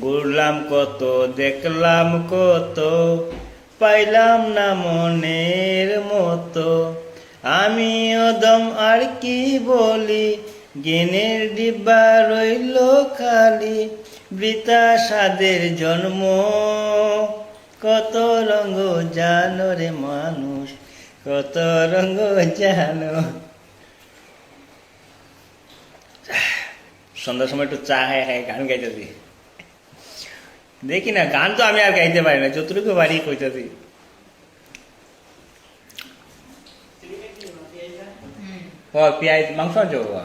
ঘুরলাম কত, দেখলাম কত, পাইলাম না মনের মতো। আমি অদম আর কি বলি, জ্ঞানের ডিব্বা রইল খালি, বৃথা স্বাদের জন্ম। কত রঙ জানো রে মানুষ, কত রঙ জানো। সন্ধ্যার সময় একটু চা খাই খাই গান গাইতেছি। দেখি না, গান তো আমি আর গাইতে পারি না, যতটুকু বাড়ি কইতেছি। পেঁয়াজ মাংস আনছো বাবা?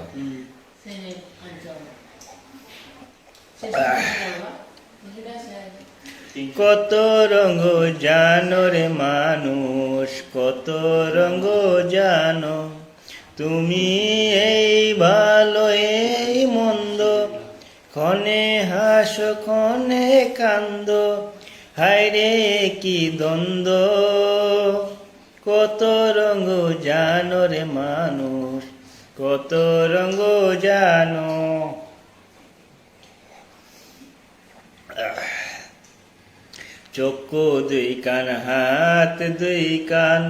কত রঙ জানো রে মানুষ, কত রঙ জানো। তুমি এই ভালো এই মন্দ, ক্ষণে হাসো ক্ষণে কান্দ, হায়রে কি দ্বন্দ্ব। কত রঙ জানো রে মানুষ, কত রঙ জানো। চক্ষু দুই কান, হাত দুই কান,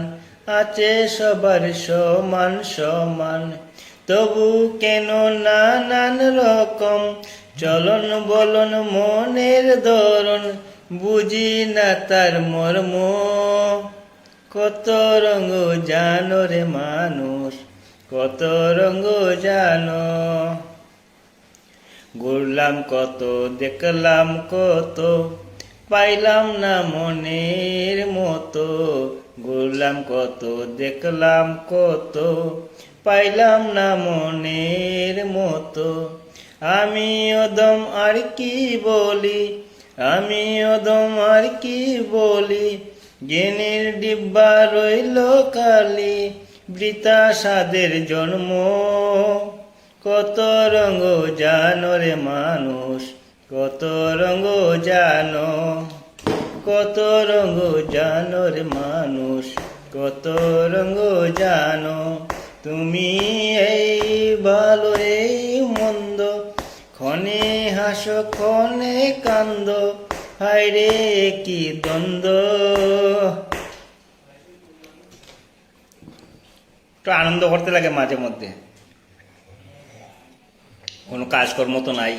আছে সবার সমান সমান, তবু কেন নানান রকম চলন বলন মনের ধরন, বুঝি না তার মর্ম। কত রঙ জানো রে মানুষ, কত রঙ জানো। ঘুরলাম কত, দেখলাম কত, পাইলাম না মনের মতো। ঘুরলাম কত, দেখলাম কত, পাইলাম না মনের মতো। আমি অদম আর কি বলি, আমি অদম আর কি বলি, জ্ঞানের ডিব্বা রইল খালি, বৃথা স্বাদের জন্ম। কত রঙ জানো রে মানুষ, কত রঙ জানো। কত রঙ জানো রে মানুষ, কত রঙ জানো। তুমি এই ভালো এই মন্দ, ক্ষণে হাসো ক্ষণে কান্দ, হায়রে কি দ্বন্দ্ব। একটু আনন্দ করতে লাগে মাঝে মধ্যে, কোনো কাজকর্ম তো নাই।